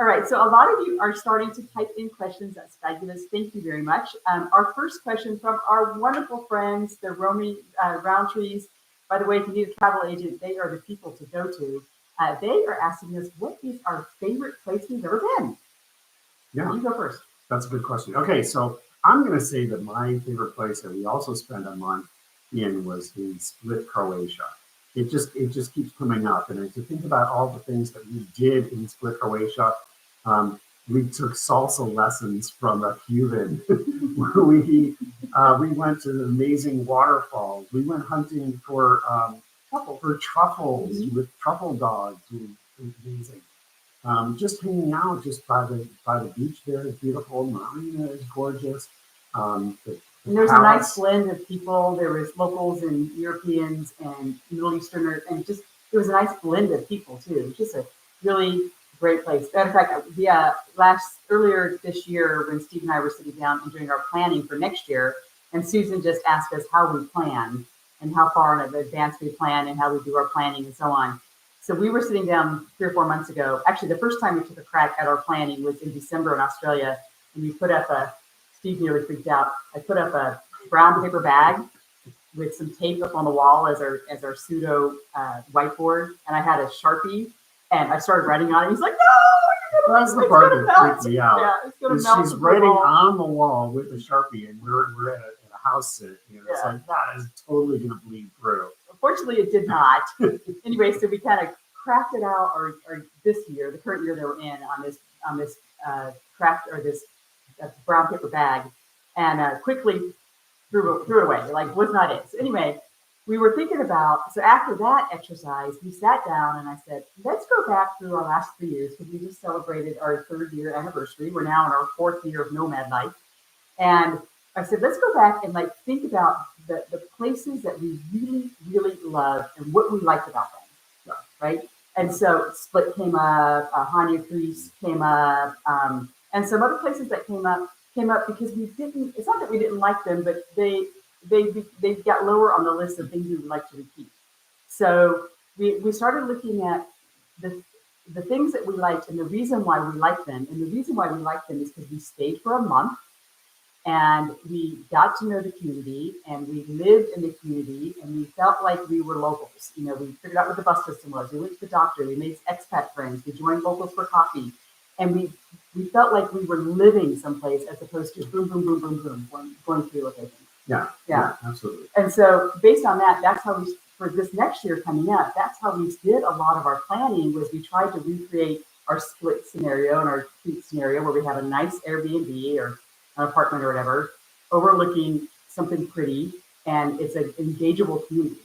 All right, so a lot of you are starting to type in questions. That's fabulous. Thank you very much. Our first question from our wonderful friends, the Romy Roundtrees. By the way, if you need a travel agent, they are the people to go to. They are asking us, what is our favorite place we've ever been? Yeah, you go first. That's a good question. Okay, so I'm going to say that my favorite place that we also spent a month in was in Split, Croatia. It just keeps coming up, and as you think about all the things that we did in Split, Croatia, we took salsa lessons from a Cuban. We went to amazing waterfalls. We went hunting for truffles with truffle dogs. It was amazing. Just hanging out just by the beach there is beautiful. Marina is gorgeous. And there's a nice blend of people. There was locals and Europeans and Middle Easterners, and just it was a nice blend of people too. Just a really great place. Matter of fact, earlier this year when Steve and I were sitting down and doing our planning for next year, and Susan just asked us how we plan and how far in advance we plan and how we do our planning and so on. So we were sitting down 3 or 4 months ago. Actually, the first time we took a crack at our planning was in December in Australia, and we put up Steve nearly freaked out. I put up a brown paper bag with some tape up on the wall as our pseudo whiteboard, and I had a Sharpie, and I started writing on it. He's like, "No, that's the part that freaked me out." Yeah, it's gonna melt. She's writing on the wall with a Sharpie, and we're at a house sit. It's like that is totally going to bleed through. Unfortunately, it did not. Anyway, so we kind of crafted out our this year, the current year that we're in, on this craft or this brown paper bag, and quickly threw it away. Like, was not it. So anyway, we were thinking about, so after that exercise, we sat down and I said, let's go back through our last 3 years, because we just celebrated our 3rd year anniversary. We're now in our 4th year of Nomad Life. And I said, let's go back and think about the places that we really, really loved and what we liked about them, right? And so Split came up, Hanya Crease came up, and some other places that came up because we didn't. It's not that we didn't like them, but they got lower on the list of things we would like to repeat. So we started looking at the things that we liked and the reason why we liked them. And the reason why we liked them is because we stayed for a month. And we got to know the community, and we lived in the community, and we felt like we were locals. We figured out what the bus system was. We went to the doctor. We made expat friends. We joined locals for coffee, and we felt like we were living someplace as opposed to boom, boom, boom, boom, boom, going through locations. Yeah, absolutely. And so, based on that, that's how we, for this next year coming up, that's how we did a lot of our planning. Was we tried to recreate our Split scenario and our Crete scenario, where we have a nice Airbnb or an apartment or whatever, overlooking something pretty, and it's an engageable community.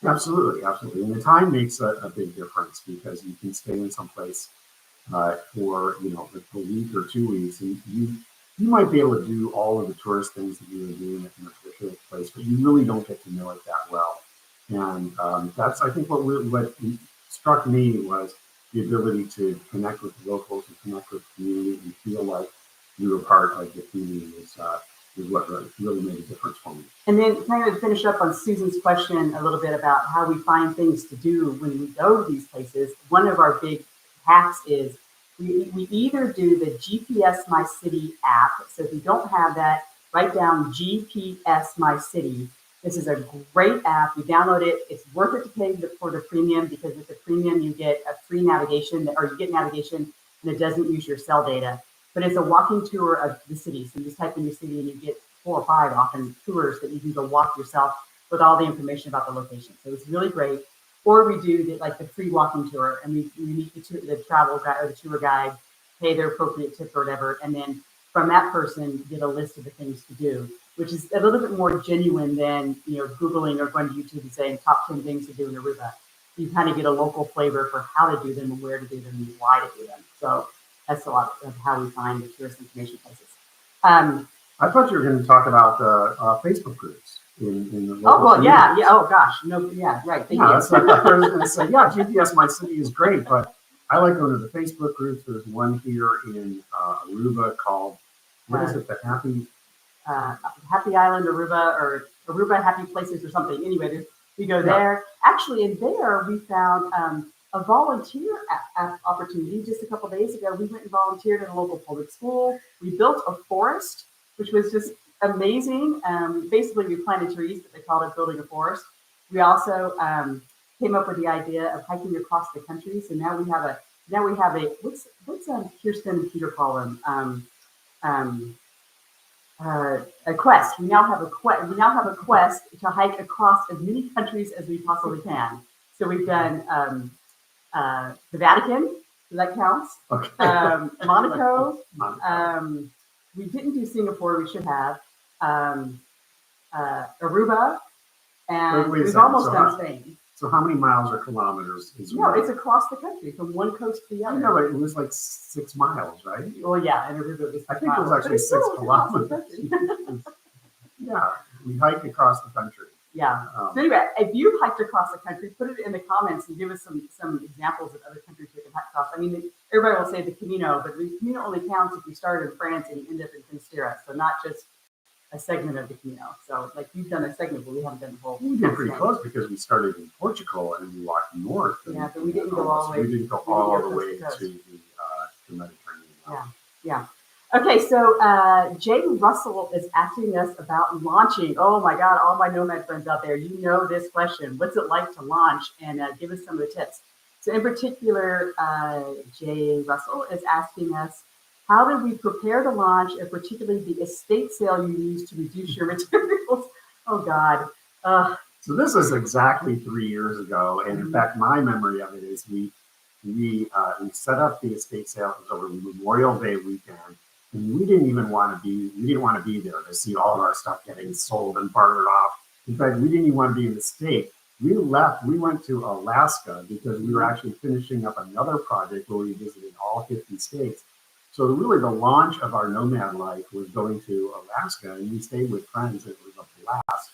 Absolutely. And the time makes a big difference, because you can stay in some place for a week or 2 weeks, and you might be able to do all of the tourist things that you were doing in a particular place, but you really don't get to know it that well. And that's, I think, what struck me was the ability to connect with the locals and connect with the community and feel like you were part of the community is what really made a difference for me. And then kind of finish up on Susan's question a little bit about how we find things to do when we go to these places. One of our big hacks is we either do the GPS My City app. So if you don't have that, write down GPS My City. This is a great app. You download it. It's worth it to pay for the premium, because with the premium you get a free navigation, or you get navigation, and it doesn't use your cell data. But it's a walking tour of the city. So you just type in your city and you get 4 or 5 often tours that you can go walk yourself with all the information about the location. So it's really great. Or we do the free walking tour, and we meet the travel guide or the tour guide, pay their appropriate tip or whatever, and then from that person get a list of the things to do, which is a little bit more genuine than Googling or going to YouTube and saying top 10 things to do in Aruba. You kind of get a local flavor for how to do them and where to do them and why to do them. So that's a lot of how we find the tourist information places. I thought you were going to talk about the Facebook groups in the local communities. Yeah. Oh gosh, no, yeah, right. That's what I was going to say. Yeah, GPS My City is great, but I like going to the Facebook groups. There's one here in Aruba called what is it? The Happy Island Aruba, or Aruba Happy Places or something. Anyway, we go there. Actually, in there we found a volunteer opportunity. Just a couple days ago, we went and volunteered in a local public school. We built a forest, which was just amazing. Basically, we planted trees, but they called it building a forest. We also came up with the idea of hiking across the country. So now we have a what's Kirsten and Peter call them? A quest. We now have a quest to hike across as many countries as we possibly can. So we've done the Vatican, so that counts. Okay. Monaco. We didn't do Singapore. We should have. Aruba, and we've almost done Spain. So how many miles or kilometers is No, it's across the country from one coast to the other. No, it was like 6 miles, right? Well, yeah, and Aruba was 6 miles. I think it was actually 6 kilometers. Yeah, we hiked across the country. Yeah. So anyway, if you hiked across the country, put it in the comments and give us some examples of other countries you can hike across. I mean, everybody will say the Camino, but the Camino only counts if you started in France and you end up in Finisterre. So not just a segment of the Camino. So like we've done a segment, but we haven't done the whole. We did pretty close because we started in Portugal and we walked north. Yeah, but we didn't go all the way. We didn't go all the way to the Mediterranean. Yeah. Okay, so Jay Russell is asking us about launching. Oh my God, all my Nomad friends out there, you know this question. What's it like to launch? And give us some of the tips. So in particular, Jay Russell is asking us, how did we prepare to launch, and particularly the estate sale you used to reduce your materials? Oh God. So this is exactly 3 years ago. And in fact, my memory of it is we set up the estate sale. It was over Memorial Day weekend. And we didn't want to be there to see all of our stuff getting sold and bartered off. In fact, we didn't even want to be in the state. We went to Alaska because we were actually finishing up another project where we visited all 50 states. So really the launch of our Nomad Life was going to Alaska, and we stayed with friends. It was a blast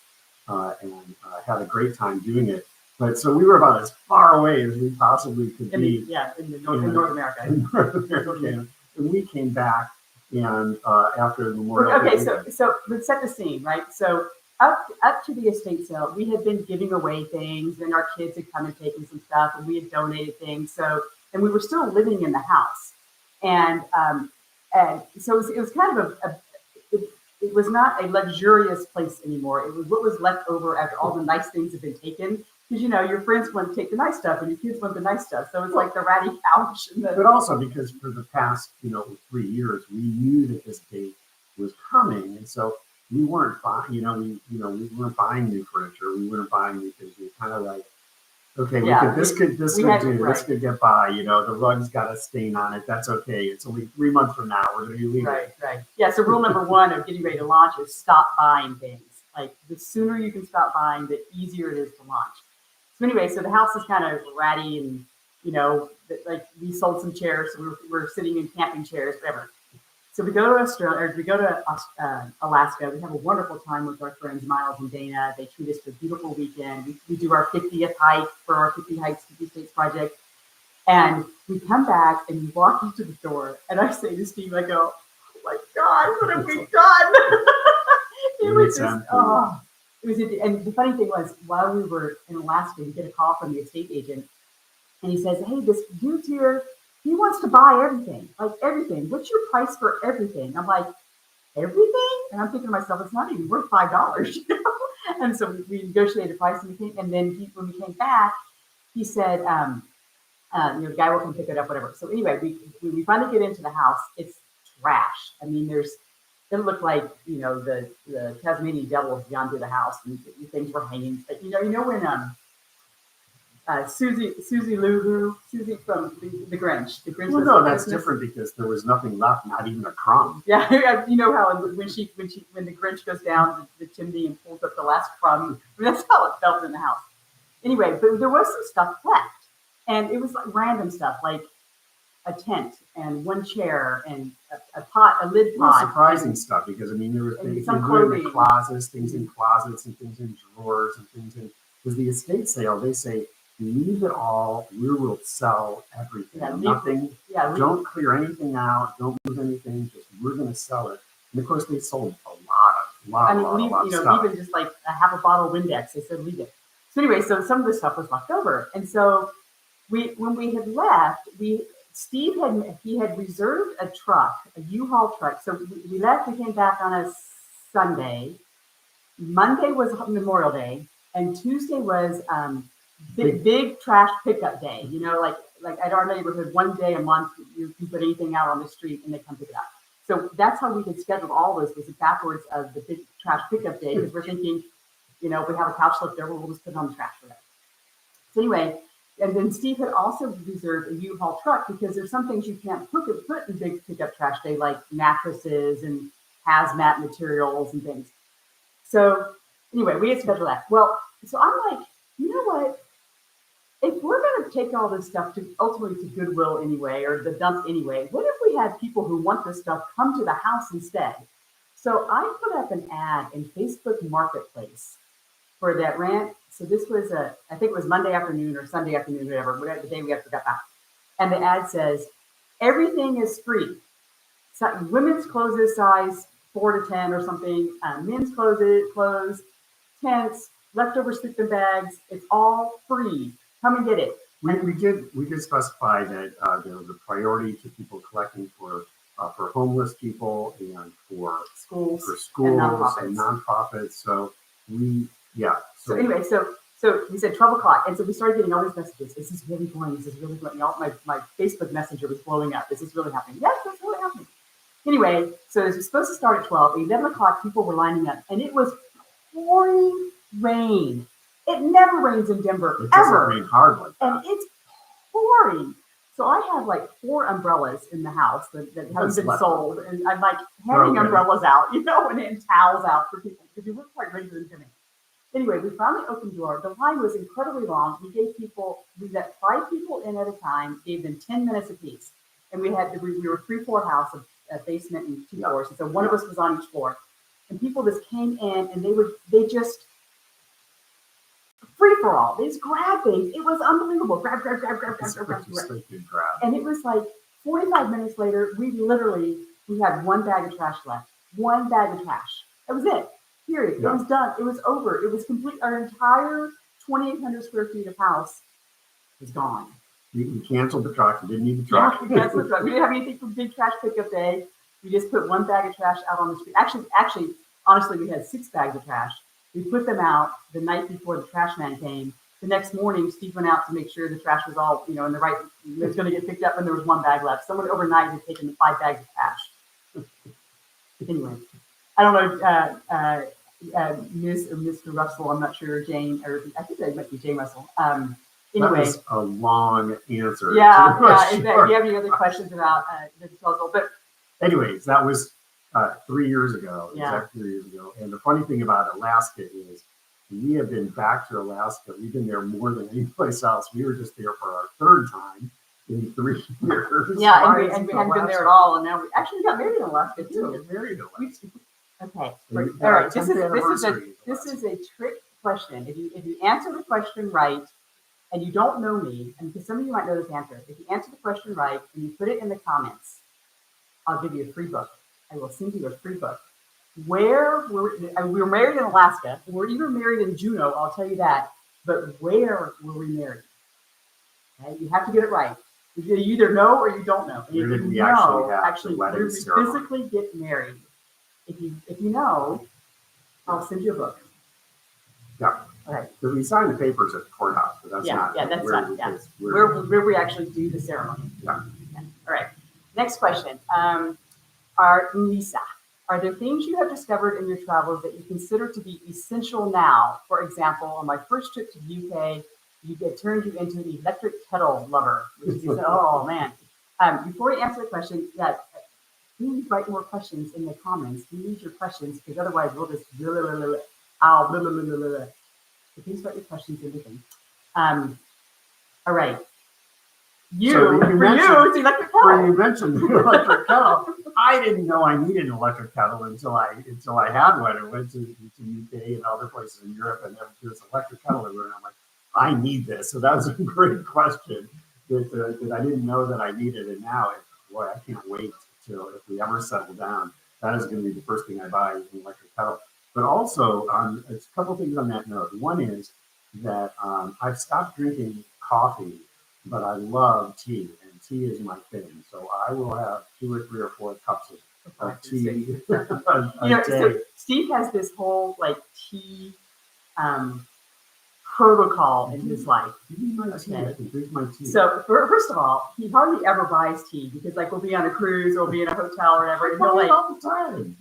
and had a great time doing it. But so we were about as far away as we possibly could be. In North America. In North America. And we came back. And after the Memorial Day. Okay, so let's set the scene, right? So up to the estate sale, we had been giving away things, and our kids had come and taken some stuff, and we had donated things. So, and we were still living in the house, and so it was kind of it was not a luxurious place anymore. It was what was left over after all the nice things had been taken. Because your friends want to take the nice stuff and your kids want the nice stuff, so it's like the ratty couch. But also because for the past 3 years we knew that this date was coming, and so we weren't buying. We weren't buying new furniture. We weren't buying new things. We were kind of like, okay, this could get by. The rug's got a stain on it. That's okay. It's only 3 months from now. We're going to be leaving. Right. Yeah. So rule number 1 of getting ready to launch is stop buying things. Like the sooner you can stop buying, the easier it is to launch. So anyway, so the house is kind of ratty, and like we sold some chairs, so we're sitting in camping chairs, whatever. So we go to Australia, or we go to Alaska. We have a wonderful time with our friends Miles and Dana. They treat us to a beautiful weekend. We do our 50th hike for our 50 Hikes, 50 States project, and we come back and we walk into the door, and I say to Steve, I go, "Oh my God, what have we done?" It was just and the funny thing was, while we were in Alaska, we get a call from the estate agent, and he says, "Hey, this dude's here. He wants to buy everything, like everything. What's your price for everything?" I'm like, "Everything?" And I'm thinking to myself, it's not even worth $5, And so we negotiated a price, and then when we came back, he said, "The guy will come pick it up, whatever." So anyway, we finally get into the house. It's trash. I mean, it looked like the Tasmanian devil has gone through the house, and things were hanging. But when Susie from the Grinch. Well, no, that's different because there was nothing left, not even a crumb. Yeah, you know how when the Grinch goes down the chimney and pulls up the last crumb. I mean, that's how it felt in the house. Anyway, but there was some stuff left, and it was like random stuff, like a tent and one chair and a lid pot. Surprising stuff, because I mean there was things in closets, things in closets, and things in drawers, and things in. Because the estate sale, they say, leave it all. We will sell everything. Nothing. Don't clear anything out. Don't move anything. Just we're going to sell it. And of course, they sold a lot of stuff. Even just like a half a bottle of Windex. They said leave it. So anyway, so some of the stuff was left over, and so when we had left, Steve had reserved a truck, a U-Haul truck. So we left. We came back on a Sunday. Monday was Memorial Day, and Tuesday was big trash pickup day. You know, like at our neighborhood, one day a month you can put anything out on the street and they come pick it up. So that's how we had scheduled all this, was backwards of the big trash pickup day, because we're thinking, you know, if we have a couch left over, we'll just put it on the trash for that. So anyway, and then Steve had also reserved a U-Haul truck, because there's some things you can't put in big pickup trash day, like mattresses and hazmat materials and things. So anyway, we had scheduled that. Well, so I'm like, you know what? If we're going to take all this stuff to ultimately to Goodwill anyway, or the dump anyway, what if we had people who want this stuff come to the house instead? So I put up an ad in Facebook Marketplace for that rent. So this was I think it was Monday afternoon or Sunday afternoon, whatever the day we had forgot that. And the ad says, everything is free. So women's clothes size 4 to 10 or something, men's clothes, tents, leftover sleeping bags. It's all free. Come and get it. We did specify that there was a priority to people collecting for homeless people and for schools and nonprofits. So So anyway, so we said 12 o'clock, and so we started getting all these messages. Is this really going? Is this really going? My Facebook Messenger was blowing up. Is this really happening? Yes, it's really happening. Anyway, so it was supposed to start at 12. At 11 o'clock, people were lining up, and it was pouring rain. It never rains in Denver, it doesn't ever. rain hard like that. And it's pouring. So I have like 4 umbrellas in the house that haven't been sold, and I'm like handing umbrellas out, you know, and towels out for people, because we were quite ready to come in. Anyway, we finally opened the door. The line was incredibly long. We let 5 people in at a time, gave them 10 minutes apiece. And we were a 3-floor house, a basement and 2 floors. And so one of us was on each floor. And people just came in, and they just free for all. They just grabbed things. It was unbelievable. Grab. And it was like 45 minutes later, we had 1 bag of trash left. 1 bag of trash. That was it. Period. Yeah. It was done. It was over. It was complete. Our entire 2,800 square feet of house was gone. You canceled the truck. You didn't need the truck. Yeah, we canceled the truck. We didn't have anything for big trash pickup day. We just put 1 bag of trash out on the street. Actually, honestly, we had 6 bags of trash. We put them out the night before the trash man came. The next morning, Steve went out to make sure the trash was all, in the right, it was going to get picked up, and there was 1 bag left. Someone overnight had taken the 5 bags of trash. Anyway, I don't know, Ms. or Mr. Russell, I'm not sure, Jane, or I think that might be Jane Russell. Anyway. That was a long answer. Yeah. Do you have any other questions about the disposal? But anyways, that was 3 years ago, exactly 3 years ago. And the funny thing about Alaska is we have been back to Alaska. We've been there more than any place else. We were just there for our 3rd time in 3 years. Yeah, and we hadn't been there at all. And now we actually got married in Alaska too. We got married in Alaska. Okay. All right. This is a trick question. If you answer the question right, and you don't know me, and because some of you might know this answer, if you answer the question right and you put it in the comments, I'll give you a free book. I will send you a free book. We were married in Alaska. We're even married in Juneau, I'll tell you that. But where were we married? Okay, you have to get it right. You either know or you don't know. Where did we actually where we physically get married? If you know, I'll send you a book. Yeah. All right. Because we signed the papers at the courthouse, but that's where we actually do the ceremony. Yeah. Okay. All right. Next question. Lisa, are there things you have discovered in your travels that you consider to be essential now? For example, on my first trip to the UK, it turned you into an electric kettle lover. Oh man. Before you answer the question, please write more questions in the comments. We need your questions, because otherwise we'll just So please write your questions in everything. All right. You mentioned electric kettle. When you mentioned the electric kettle, I didn't know I needed an electric kettle until I had one. I went to UK and other places in Europe, and there's an electric kettle everywhere. And I'm like, I need this. So that was a great question that I didn't know that I needed. And now, boy, I can't wait till if we ever settle down. That is going to be the first thing I buy, is an electric kettle. But also, it's a couple things on that note. One is that I've stopped drinking coffee but I love tea, and tea is my thing. So I will have 2 or 3 or 4 cups of tea a So day. Steve has this whole like tea um, protocol in his life. Give me my tea. I can drink my tea. So first of all, he hardly ever buys tea because like we'll be on a cruise or we'll be in a hotel or whatever, and he'll like all the time.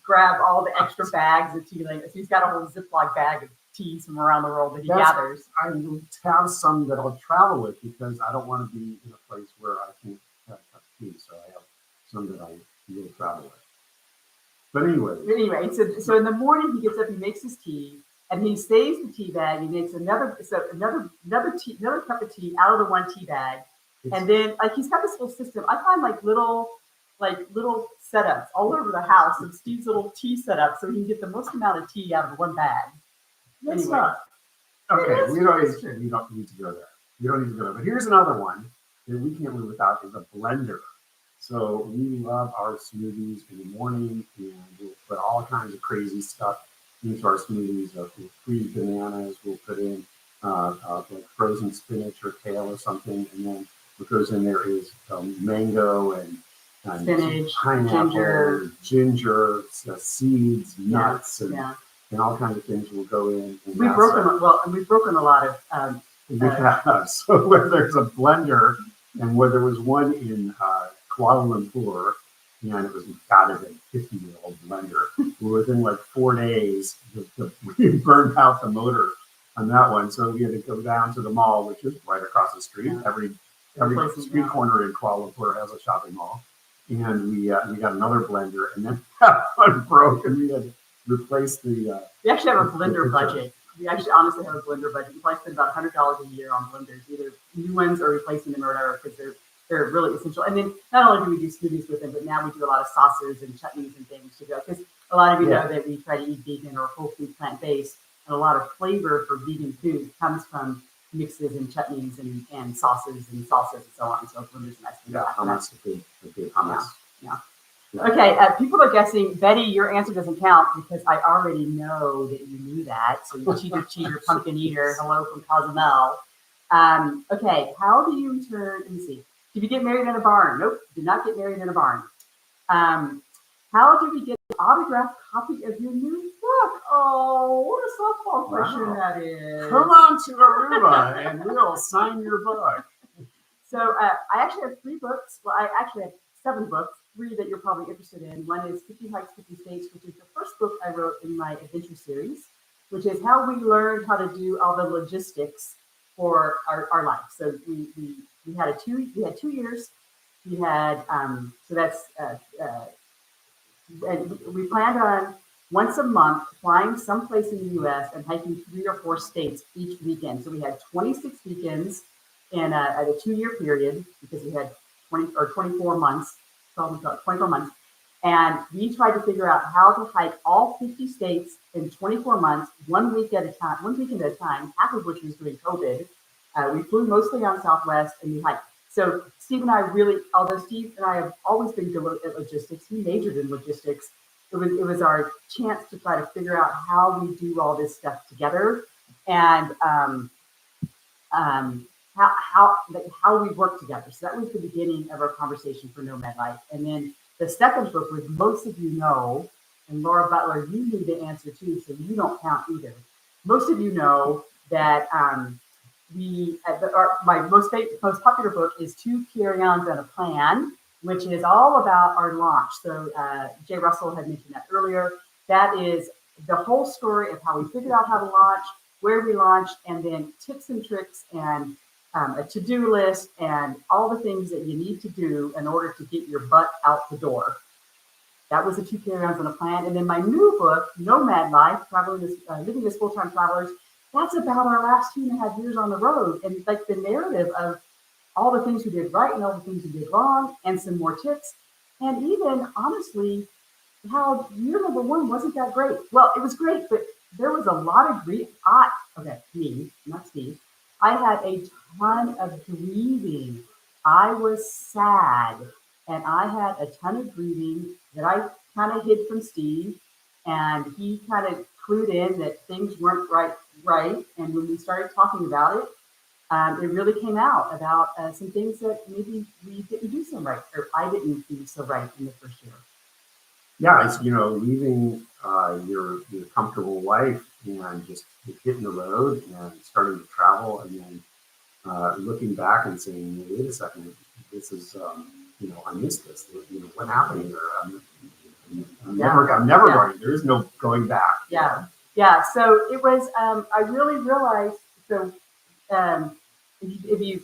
Grab all the extra bags of tea. Like, so he's got a whole Ziploc bag of teas from around the world that he gathers. I have some that I'll travel with because I don't want to be in a place where I can't have a cup of tea. So I have some that I will travel with. But anyway, so in the morning he gets up, he makes his tea, and he saves the tea bag. He makes another cup of tea out of the one tea bag, and then like he's got this whole system. I find like little setups all over the house of Steve's little tea setup, so he can get the most amount of tea out of one bag. That's not okay. We don't need to go there. We don't need to go there. But here's another one that we can't live without: is a blender. So we love our smoothies in the morning, and we'll put all kinds of crazy stuff into our smoothies. We'll freeze bananas. We'll put in like frozen spinach or kale or something, and then what goes in there is mango and spinach, pineapple, ginger, seeds, nuts, and all kinds of things will go in. And we've broken a lot of. We have. So where there's a blender, and where there was one in Kuala Lumpur, and it was got it a 50-year-old blender. Within like 4 days, we burned out the motor on that one, so we had to go down to the mall, which is right across the street. Every street corner in Kuala Lumpur has a shopping mall, and we got another blender, and then that one broke, and we had to replace the. We actually have a blender budget. We actually honestly have a blender budget. We probably spend about $100 a year on blenders, either new ones or replacing them or whatever, because they're really essential. And then not only do we do smoothies with them, but now we do a lot of sauces and chutneys and things to go. Because a lot of you know that we try to eat vegan or whole food plant-based, and a lot of flavor for vegan food comes from mixes and chutneys and sauces and salsas and so on. So blenders are nice. Hummus, the big hummus. Yeah. Okay, people are guessing. Betty, your answer doesn't count because I already know that you knew that. So you cheater, pumpkin eater. Hello from Cozumel. Okay, how do you turn? Let me see. Did you get married in a barn? Nope, did not get married in a barn. How did we get an autographed copy of your new book? Oh, what a softball question that is. Come on to Aruba and we'll sign your book. So I actually have 3 books. Well, I actually have 7 books, 3 that you're probably interested in. One is 50 Hikes, 50 States, which is the first book I wrote in my adventure series, which is how we learned how to do all the logistics for our life. So we had 2 years. We had so that's and we planned on once a month flying someplace in the U.S. and hiking 3 or 4 states each weekend. So we had 26 weekends in a 2-year period because we had 24 months, 24 months. And we tried to figure out how to hike all 50 states in 24 months, 1 weekend at a time, half of which was during COVID. We flew mostly on Southwest and we hiked. So Steve and I although Steve and I have always been good at logistics, he majored in logistics. It was our chance to try to figure out how we do all this stuff together and how we work together. So that was the beginning of our conversation for Nomad Life. And then the second book, which most of you know, and Laura Butler, you knew the answer too, so you don't count either. Most of you know that my most popular book is 2 Carry-Ons and a Plan, which is all about our launch. So Jay Russell had mentioned that earlier. That is the whole story of how we figured out how to launch, where we launched, and then tips and tricks and a to-do list and all the things that you need to do in order to get your butt out the door. That was the 2 Carry-Ons and a Plan. And then my new book, Nomad Life, Living as Full-Time Travelers, that's about our last 2.5 years on the road and like the narrative of all the things we did right and all the things we did wrong and some more tips. And even honestly, how year number 1 wasn't that great. Well, it was great, but there was a lot of grief. Me, not Steve. I had a ton of grieving. I was sad and I had a ton of grieving that I kind of hid from Steve, and he kind of clued in that things weren't right. And when we started talking about it, it really came out about some things that maybe we didn't do so right, or I didn't do so right in the first year. Yeah, it's leaving your comfortable life and just hitting the road and starting to travel, and then looking back and saying, wait a second, this is I missed this. What happened here? I'm never going. There is no going back. Yeah. So it was. I really realized. So if you,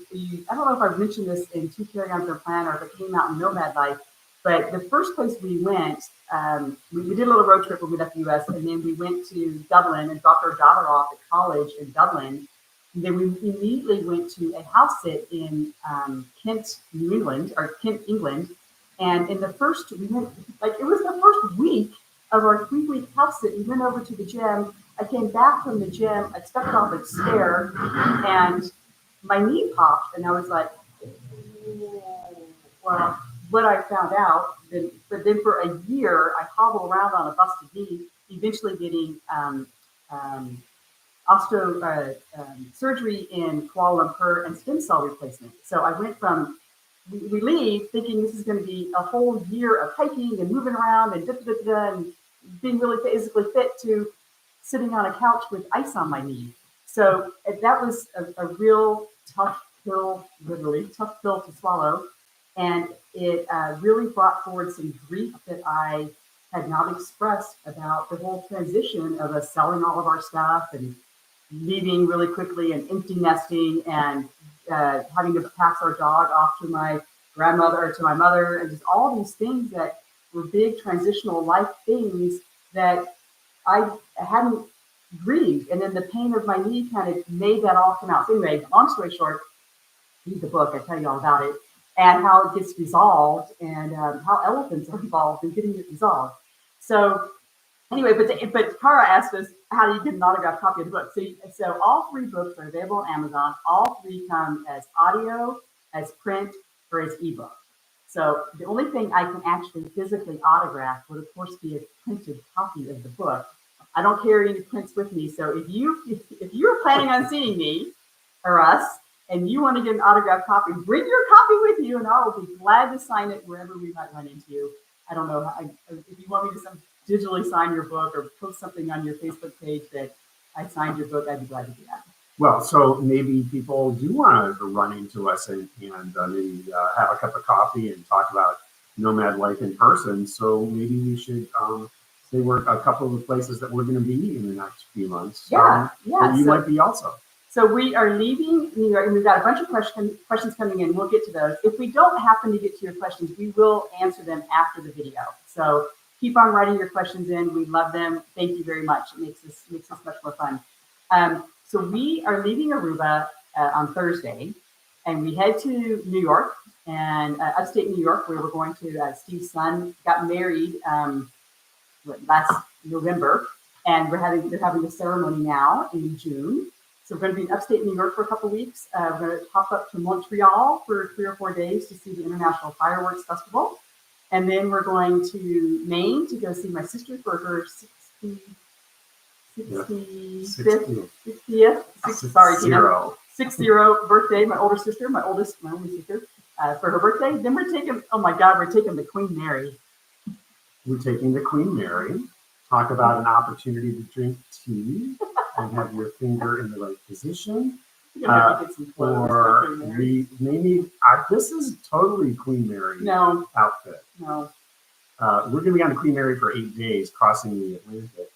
I don't know if I've mentioned this in Two Carry-Ons or Plan or if it came out in Nomad Life, but the first place we went, we did a little road trip when we left the U.S. and then we went to Dublin and dropped our daughter off at college in Dublin. And then we immediately went to a house sit in Kent, New England, or Kent, England. And in the first, we went, it was the first week of our 3-week house sit. We went over to the gym. I came back from the gym. I stepped off a stair and my knee popped. And I was like, well, what I found out, but then for a year, I hobbled around on a busted knee, eventually getting surgery in Kuala Lumpur and stem cell replacement. So I went from, we leave thinking this is going to be a whole year of hiking and moving around and and being really physically fit to sitting on a couch with ice on my knee. So that was a real tough pill, literally tough pill to swallow. And it really brought forward some grief that I had not expressed about the whole transition of us selling all of our stuff and leaving really quickly and empty nesting and having to pass our dog off to my grandmother or to my mother, and just all these things that were big transitional life things that I hadn't grieved. And then the pain of my knee kind of made that all come out. So anyway, long story short, read the book, I tell you all about it, and how it gets resolved and how elephants are involved in getting it resolved. So anyway, but Cara asked us, how do you get an autographed copy of the book? So all 3 books are available on Amazon. All 3 come as audio, as print, or as ebook. So the only thing I can actually physically autograph would, of course, be a printed copy of the book. I don't carry any prints with me. So if you're planning on seeing me or us, and you want to get an autographed copy, bring your copy with you, and I will be glad to sign it wherever we might run into you. I don't know if you want me to digitally sign your book or post something on your Facebook page that I signed your book, I'd be glad to do that. Well, so maybe people do want to run into us and maybe have a cup of coffee and talk about Nomad Life in person. So maybe we should say we're a couple of the places that we're going to be in the next few months. Yeah. You might be also. So we are leaving New York, and we've got a bunch of questions coming in. We'll get to those. If we don't happen to get to your questions, we will answer them after the video. So keep on writing your questions in. We love them. Thank you very much. It makes us much more fun. So we are leaving Aruba on Thursday, and we head to New York and upstate New York, where we're going to. Steve's son got married last November, and they're having the ceremony now in June. So we're going to be in upstate New York for a couple of weeks. We're going to hop up to Montreal for 3 or 4 days to see the International Fireworks Festival. And then we're going to Maine to go see my sister for her 60th birthday, my older sister, my only sister, for her birthday. Then we're taking the Queen Mary. We're taking the Queen Mary. Talk about an opportunity to drink tea and have your finger in the right position. Or maybe this is totally Queen Mary outfit. No. We're going to be on the Queen Mary for 8 days, crossing the Atlantic,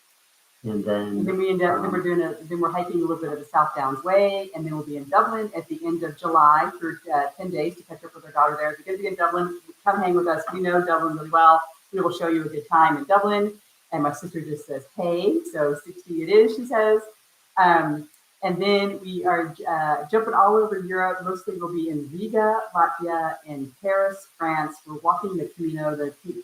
and then we end up. Then we're hiking a little bit of the South Downs Way, and then we'll be in Dublin at the end of July for 10 days to catch up with our daughter there. If you're going to be in Dublin, come hang with us. We know Dublin really well. We will show you a good time in Dublin. And my sister just says, "Hey," so 60 it is, she says. And then we are jumping all over Europe. Mostly we'll be in Riga, Latvia, and Paris, France. We're walking the Camino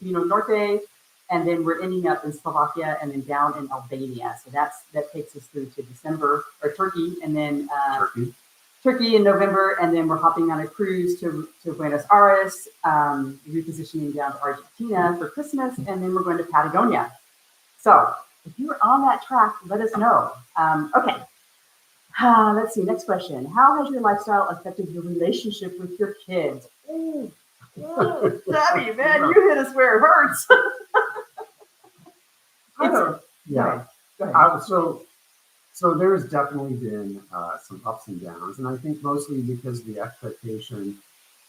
Norte, and then we're ending up in Slovakia and then down in Albania. So that takes us through to December, or Turkey, and then Turkey in November, and then we're hopping on a cruise to Buenos Aires, repositioning down to Argentina for Christmas, and then we're going to Patagonia. So if you're on that track, let us know. Okay. Let's see. Next question. How has your lifestyle affected your relationship with your kids? Oh, Debbie, man, you hit us where it hurts. Yeah. Go ahead. So there's definitely been some ups and downs, and I think mostly because the expectation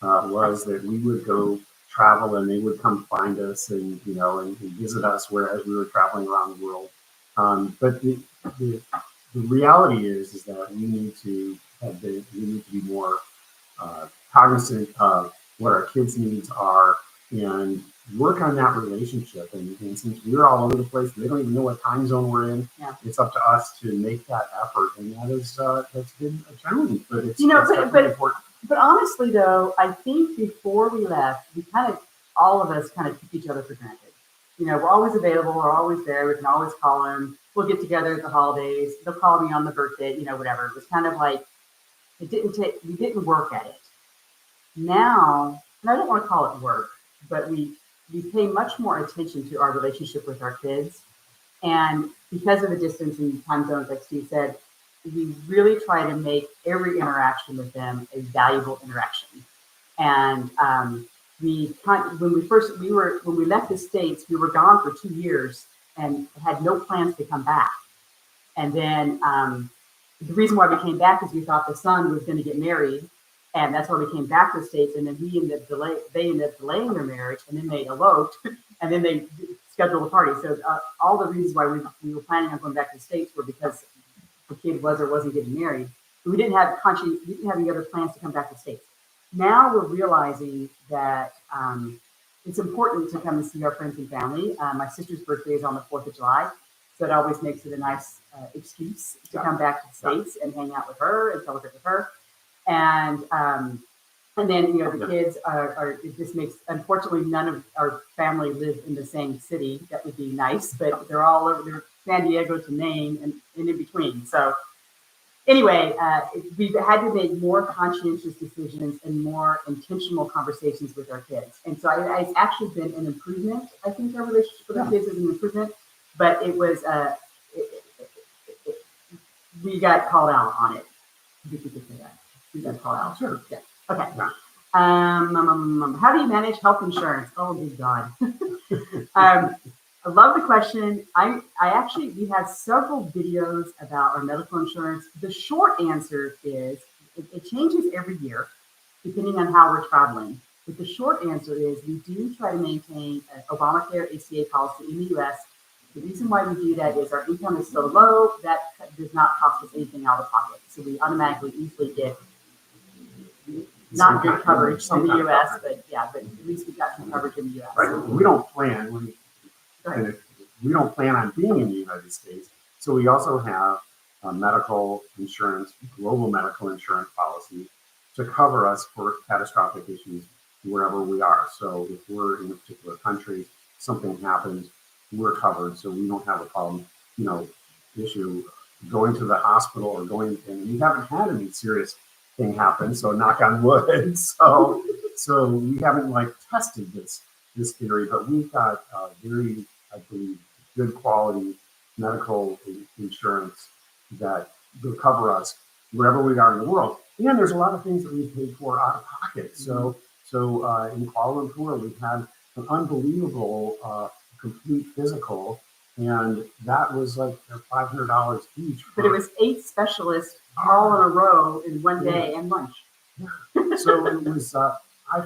was that we would go travel and they would come find us and and visit us whereas we were traveling around the world. But the reality is that we need to be more cognizant of what our kids' needs are and work on that relationship. And since we're all over the place, they don't even know what time zone we're in. Yeah. It's up to us to make that effort, and that's been a challenge. But it's important. But honestly, though, I think before we left, all of us kind of took each other for granted. We're always available. We're always there. We can always call them. We'll get together at the holidays. They'll call me on the birthday. Whatever. It was kind of like we didn't work at it. Now, and I don't want to call it work, but we pay much more attention to our relationship with our kids. And because of the distance and time zones, like Steve said, we really try to make every interaction with them a valuable interaction. And when we left the States, we were gone for 2 years and had no plans to come back. And then the reason why we came back is we thought the son was going to get married. And that's why we came back to the States. And then they ended up delaying their marriage, and then they eloped, and then they scheduled a party. So all the reasons why we were planning on going back to the States were because the kid was or wasn't getting married. But we didn't have any other plans to come back to the States. Now we're realizing that it's important to come and see our friends and family. My sister's birthday is on the 4th of July. So it always makes it a nice excuse to come back to the States and hang out with her and celebrate with her. And then the kids are. It just makes. Unfortunately, none of our family live in the same city. That would be nice, but they're all over. They're San Diego to Maine and in between. So anyway, we've had to make more conscientious decisions and more intentional conversations with our kids. And so it's actually been an improvement. I think our relationship with our kids is an improvement, but it was we got called out on it. If you could say that. We got called out. Sure. Yeah. Okay. Yeah. How do you manage health insurance? Oh, good God. I love the question. We have several videos about our medical insurance. The short answer is it changes every year depending on how we're traveling. But the short answer is we do try to maintain an Obamacare ACA policy in the U.S. The reason why we do that is our income is so low that does not cost us anything out of pocket. So we automatically easily get not good coverage in the U.S., but at least we got some coverage in the U.S. Right. We don't plan on being in the United States, so we also have a medical insurance, global medical insurance policy to cover us for catastrophic issues wherever we are. So if we're in a particular country, something happens, we're covered, so we don't have a problem, issue going to the hospital or and we haven't had any serious thing happen, so knock on wood. So we haven't tested this theory, but we've got very, I believe, good quality medical insurance that will cover us wherever we are in the world. And there's a lot of things that we paid for out of pocket. So in Kuala Lumpur, we've had an unbelievable complete physical, and that was like $500 each. But it was 8 specialists all in a row in one day and lunch. So it was. I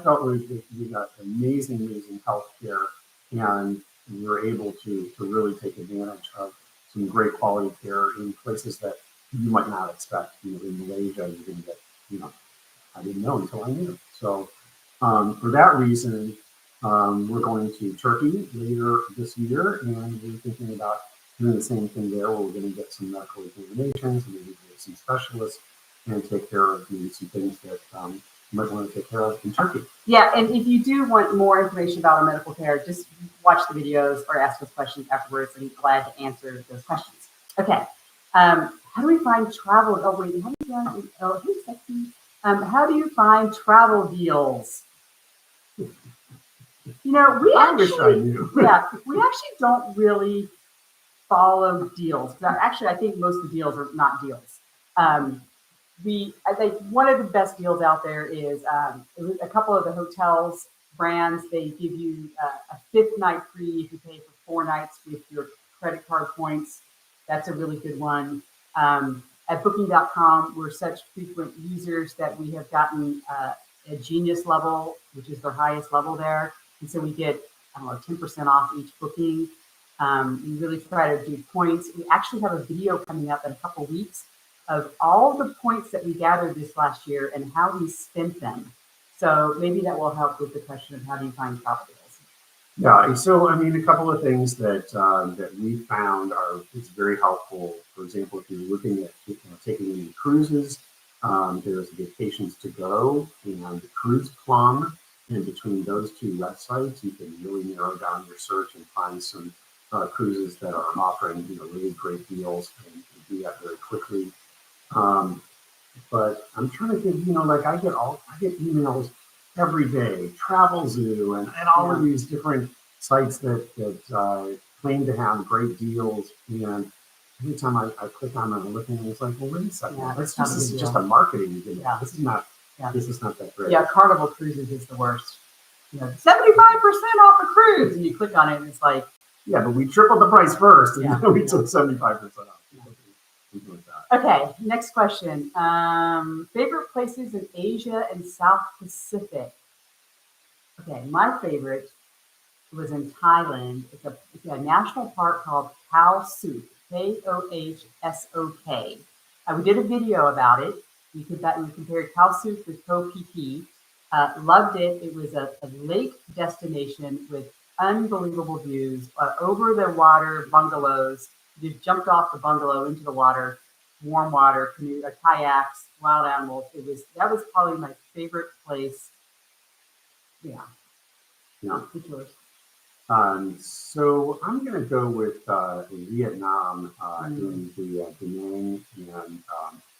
felt we got amazing health care, and we were able to really take advantage of some great quality care in places that you might not expect. In Malaysia, you didn't get. I didn't know until I knew. So for that reason, we're going to Turkey later this year, and we're thinking about doing the same thing there, where we're going to get some medical examinations, and maybe get some specialists, and take care of some things that you might want to take care of in Turkey. Yeah, and if you do want more information about our medical care, just watch the videos or ask us questions afterwards, and I'm glad to answer those questions. Okay, how do we find travel? Oh wait, how do you find travel deals? We actually don't really follow deals. Actually, I think most of the deals are not deals. I think one of the best deals out there is a couple of the hotels brands. They give you a fifth night free if you pay for 4 nights with your credit card points. That's a really good one. At Booking.com, we're such frequent users that we have gotten a Genius level, which is their highest level there. And so we get, I don't know, 10% off each booking. We really try to do points. We actually have a video coming up in a couple weeks of all the points that we gathered this last year and how we spent them. So maybe that will help with the question of how do you find travel deals. Yeah, so I mean, a couple of things that that we found is very helpful. For example, if you're looking at taking any cruises, there's Vacations to Go and Cruise Plum, and between those two websites, you can really narrow down your search and find some cruises that are offering really great deals, and do that very quickly. But I'm trying to think, like I get emails every day, Travel Zoo and all of these different sites that claim to have great deals. And every time I click on them and look at it, it's like, well, wait a second, this is just a marketing thing. Yeah. This is not that great. Yeah, Carnival Cruises is the worst. 75% off a cruise, and you click on it, and it's like, yeah, but we tripled the price first, and then we took 75% off. Okay, next question. Favorite places in Asia and South Pacific? Okay, my favorite was in Thailand. It's a national park called Khao Suk, Khohsok. We did a video about it. We compared Khao Suk with Koh Phi Phi. Loved it. It was a lake destination with unbelievable views, over the water bungalows. You just jumped off the bungalow into the water. Warm water, canoe, kayaks, wild animals. That was probably my favorite place. Yeah. What's yours? So I'm going to go with Vietnam in the Da Nang and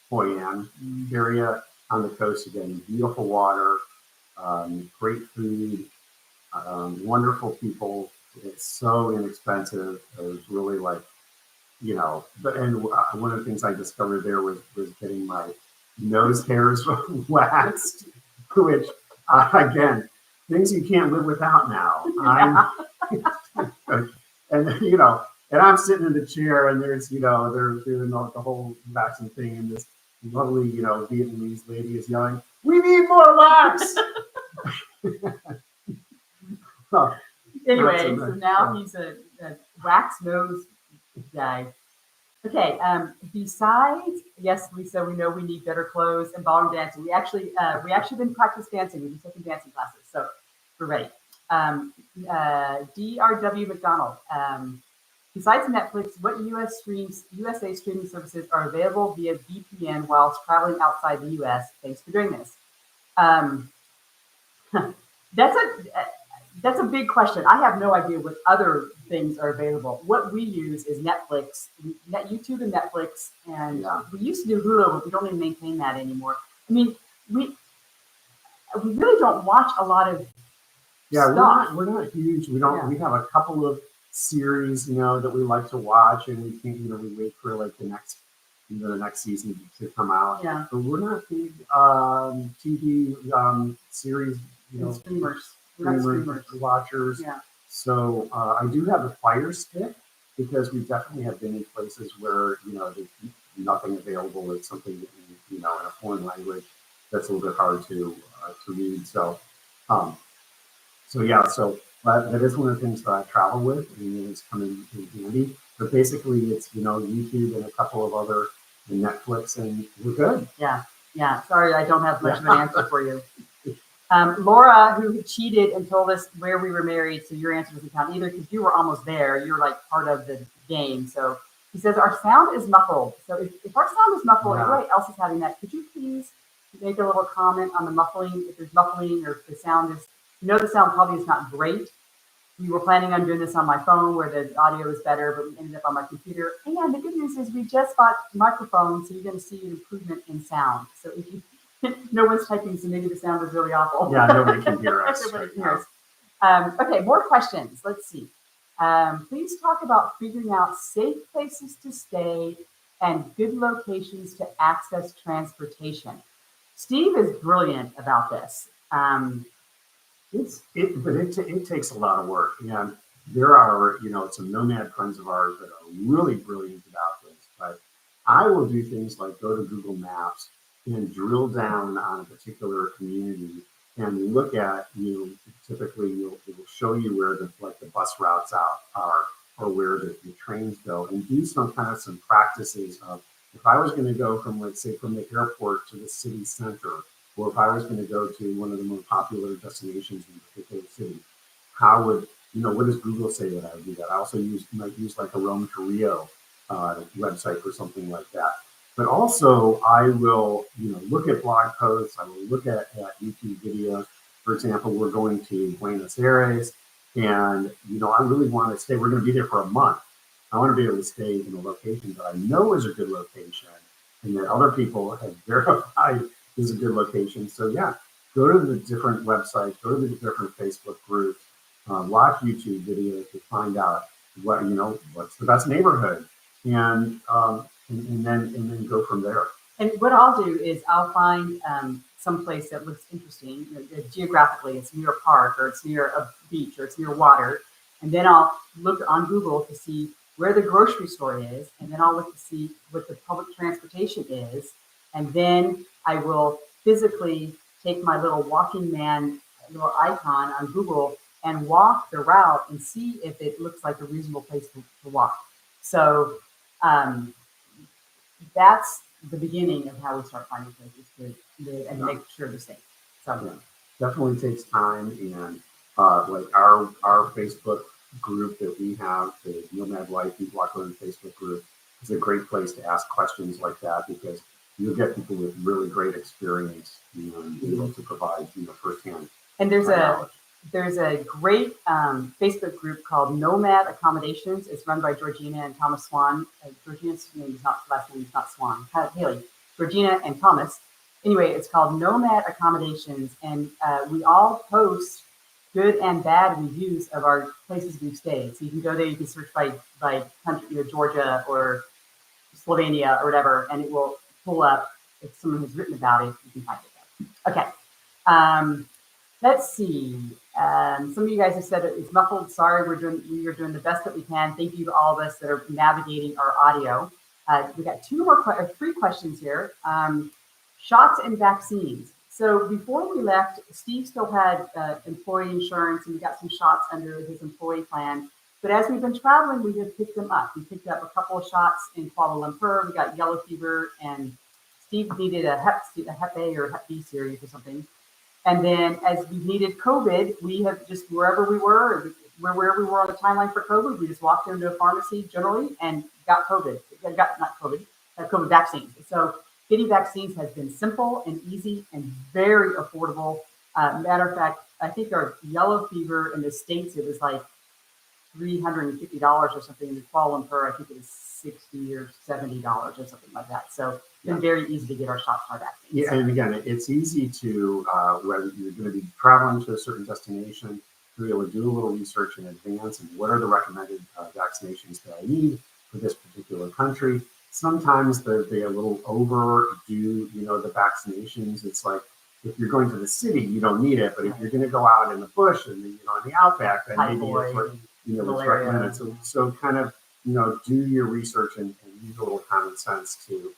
Hoi An area on the coast. Again, beautiful water, great food, wonderful people. It's so inexpensive. It was really like, one of the things I discovered there was getting my nose hairs waxed, which, again, things you can't live without now. And I'm sitting in the chair, and there's, they're doing the whole waxing thing, and this lovely, Vietnamese lady is yelling, "We need more wax!" Anyway, so now he's a wax nose guy. Okay. Besides, yes, Lisa, we know we need better clothes and ballroom dancing. We actually been practice dancing. We've been taking dancing classes, so we're ready. DRW McDonald. Besides Netflix, what USA streaming services are available via VPN whilst traveling outside the US? Thanks for doing this. That's a big question. I have no idea what other things are available. What we use is Netflix, YouTube and Netflix, and we used to do Hulu, but we don't even maintain that anymore. I mean, we really don't watch a lot of stuff. We're not huge. We don't. We have a couple of series, that we like to watch, and we think, we wait for like the next season to come out. Yeah. But we're not big TV series, streamers. Watchers. Yeah. So I do have a Fire Stick, because we definitely have been in places where there's nothing available. It's something in a foreign language that's a little bit hard to read. So that is one of the things that I travel with, and it's coming in handy. But basically, it's YouTube and a couple of other, and Netflix, and we're good. Yeah. Sorry, I don't have much of an answer for you. Laura, who cheated and told us where we were married, so your answer doesn't count either, because you were almost there. You're like part of the game. So he says our sound is muffled. So if our sound is muffled, everybody else is having that. Could you please make a little comment on the muffling? If there's muffling, or if the sound is, the sound probably is not great. We were planning on doing this on my phone where the audio is better, but we ended up on my computer. And the good news is we just bought microphones, so you're going to see an improvement in sound. So if you no one's typing, so maybe the sound is really awful. Yeah, nobody can hear us. Nobody can hear us. Okay, more questions. Let's see. Please talk about figuring out safe places to stay and good locations to access transportation. Steve is brilliant about this. It takes a lot of work, and there are some nomad friends of ours that are really brilliant about this. But I will do things like go to Google Maps and drill down on a particular community and look at typically it will show you where the bus routes out are or where the trains go, and do some practices of if I was going to go from, let's say, from the airport to the city center, or if I was going to go to one of the more popular destinations in a particular city, how would, what does Google say that I would do that? I also might use like a Rome to Rio website for something like that. But also I will, look at blog posts, I will look at YouTube videos. For example, we're going to Buenos Aires, and, I really want to stay, we're going to be there for a month. I want to be able to stay in a location that I know is a good location and that other people have verified is a good location. So yeah, go to the different websites, go to the different Facebook groups, watch YouTube videos to find out what's the best neighborhood, and then go from there. And what I'll do is I'll find some place that looks interesting. Geographically, it's near a park, or it's near a beach, or it's near water, and then I'll look on Google to see where the grocery store is, and then I'll look to see what the public transportation is, and then I will physically take my little walking man little icon on Google and walk the route and see if it looks like a reasonable place to walk. So that's the beginning of how we start finding places to live and make sure to stay. So definitely takes time, and like our Facebook group that we have, the Nomad Life Walkland Facebook group, is a great place to ask questions like that, because you'll get people with really great experience, and be able to provide firsthand. And there's a great Facebook group called Nomad Accommodations. It's run by Georgina and Thomas Swan. Georgina's last name is not Swan. Haley. Georgina and Thomas. Anyway, it's called Nomad Accommodations, and we all post good and bad reviews of our places we've stayed. So you can go there, you can search by country, Georgia or Slovenia or whatever, and it will pull up if someone has written about it. You can find it there. Okay. Let's see. Some of you guys have said it's muffled. Sorry, we are doing the best that we can. Thank you to all of us that are navigating our audio. We got three questions here. Shots and vaccines. So before we left, Steve still had employee insurance, and we got some shots under his employee plan. But as we've been traveling, we have picked them up. We picked up a couple of shots in Kuala Lumpur. We got yellow fever, and Steve needed a Hep A or Hep B series or something. And then as we needed COVID, we have just wherever we were on the timeline for COVID, we just walked into a pharmacy generally and got COVID. COVID vaccines. So getting vaccines has been simple and easy and very affordable. Matter of fact, I think our yellow fever in the States, it was like $350 or something. In Kuala Lumpur, I think it was $60 or $70 or something like that. So it's been very easy to get our shots, our vaccines. Yeah, and again, it's easy to, whether you're going to be traveling to a certain destination, to be able to do a little research in advance and what are the recommended vaccinations that I need for this particular country. Sometimes they a little overdo, the vaccinations. It's like, if you're going to the city, you don't need it, but if you're going to go out in the bush and in the outback, then maybe it's what it's recommended. So kind of do your research and use a little common sense to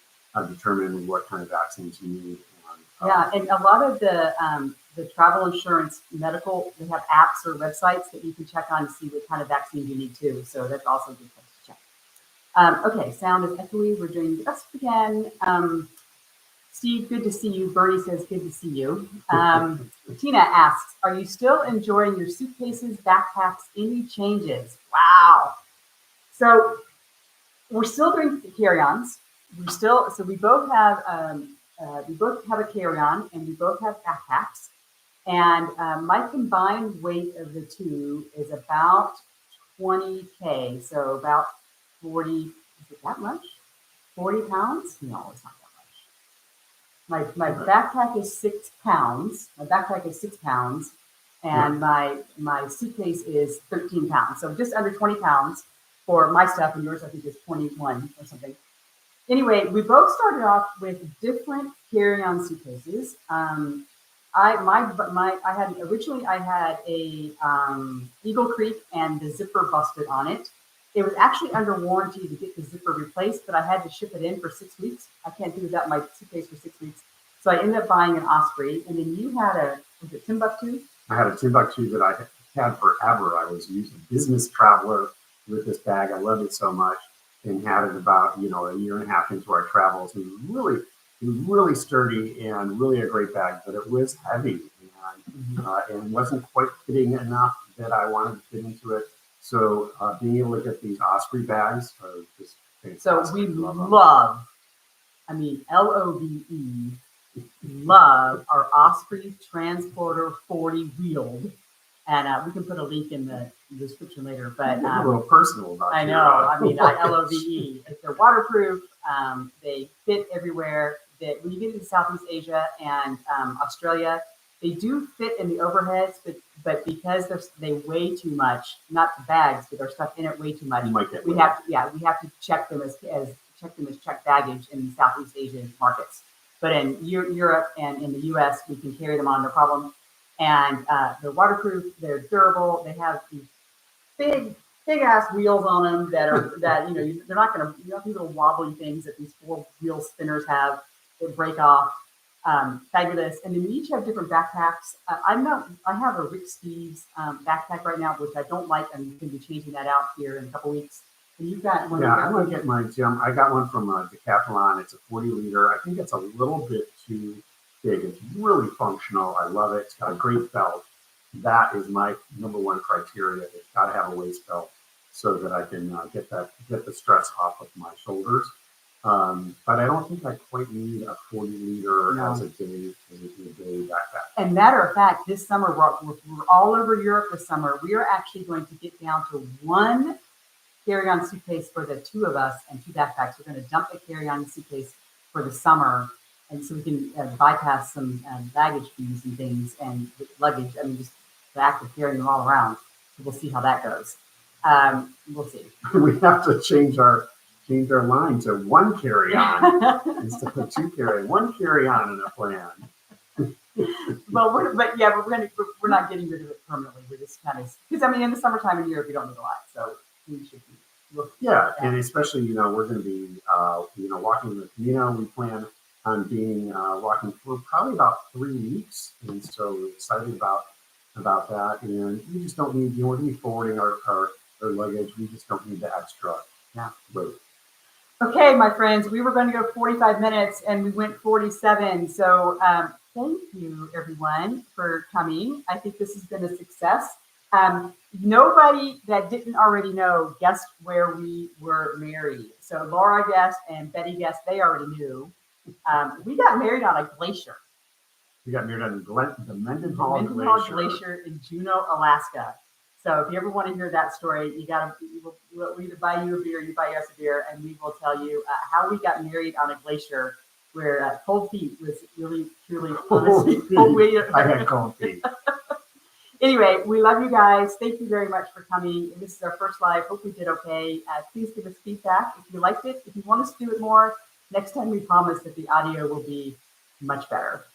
determine what kind of vaccines you need. And a lot of the travel insurance medical, they have apps or websites that you can check on to see what kind of vaccine you need too. So that's also a good place to check. Okay, sound is echoey. We're doing the best we can. Steve, good to see you. Bernie says, good to see you. Tina asks, are you still enjoying your suitcases, backpacks, any changes? Wow. So we're still doing carry-ons. We both have a carry-on and we both have backpacks. And my combined weight of the two is about 20K. So about 40, is it that much? 40 pounds? No, it's not that much. My backpack is 6 pounds. And my suitcase is 13 pounds. So just under 20 pounds for my stuff, and yours I think is 21 or something. Anyway, we both started off with different carry-on suitcases. I had a Eagle Creek and the zipper busted on it. It was actually under warranty to get the zipper replaced, but I had to ship it in for 6 weeks. I can't do without my suitcase for 6 weeks. So I ended up buying an Osprey. And then you had was it Timbuktu? I had a Timbuktu that I had forever. I was using business traveler with this bag. I loved it so much, and had it about, a year and a half into our travels. It was really sturdy and really a great bag, but it was heavy and wasn't quite fitting enough that I wanted to fit into it. So being able to get these Osprey bags are just fantastic. So we love, LOVE, love our Osprey Transporter 40 wheeled. And we can put a link in the description later. But a little personal about it. I know. I LOVE. They're waterproof. They fit everywhere. When you get into Southeast Asia and Australia, they do fit in the overheads, but because they weigh too much, not the bags, but their stuff in it way too much. You might get we have to check them as checked baggage in Southeast Asian markets. But in Europe and in the US, we can carry them on no problem. And they're waterproof, they're durable, they have these big ass wheels on them that they're not gonna, these little wobbly things that these 4-wheel spinners have that break off. Fabulous. And then we each have different backpacks. I have a Rick Steves backpack right now, which I don't like. I'm going to be changing that out here in a couple weeks. And you've got one. Yeah, I'm going to get mine too. I got one from Decathlon. It's a 40-liter. I think it's a little bit too big. It's really functional. I love it. It's got a great belt. That is my number one criteria. It's got to have a waist belt so that I can get the stress off of my shoulders. But I don't think I quite need a 40-liter as a day backpack. And matter of fact, this summer we're all over Europe this summer. We are actually going to get down to one carry-on suitcase for the two of us and 2 backpacks. We're going to dump the carry-on suitcase for the summer, and so we can bypass some baggage fees and things and luggage. Just the act of carrying them all around. So we'll see how that goes. We'll see. We have to change our line to 1 carry-on instead of 2 carry. 1 carry-on in a plan. We're not getting rid of it permanently. We're just kind of, because in the summertime in Europe you don't need a lot, so we should be. And especially we're going to be walking the Camino. We plan on being walking for probably about 3 weeks, and so we're excited about that. And we just don't need we're going to be forwarding our luggage. We just don't need the extra weight. Okay, my friends, we were going to go 45 minutes and we went 47. So thank you, everyone, for coming. I think this has been a success. Nobody that didn't already know guessed where we were married. So Laura guessed and Betty guessed. They already knew. We got married on a glacier. We got married on the Mendenhall Glacier in Juneau, Alaska. So if you ever want to hear that story, we'll either buy you a beer, you buy us a beer, and we will tell you how we got married on a glacier where cold feet was really, truly, honestly, I had cold feet. Anyway, we love you guys. Thank you very much for coming. This is our first live. Hope we did okay. Please give us feedback if you liked it. If you want us to do it more, next time we promise that the audio will be much better.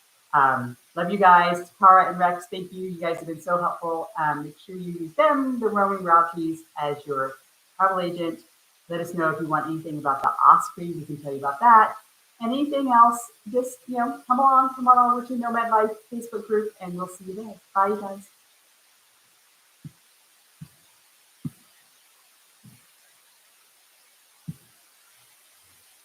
Love you guys. Tara and Rex, thank you. You guys have been so helpful. Make sure you use them, the roaming royalties, as your travel agent. Let us know if you want anything about the Osprey. We can tell you about that. And anything else, just come on over to Nomad Life Facebook group, and we'll see you there. Bye, you guys.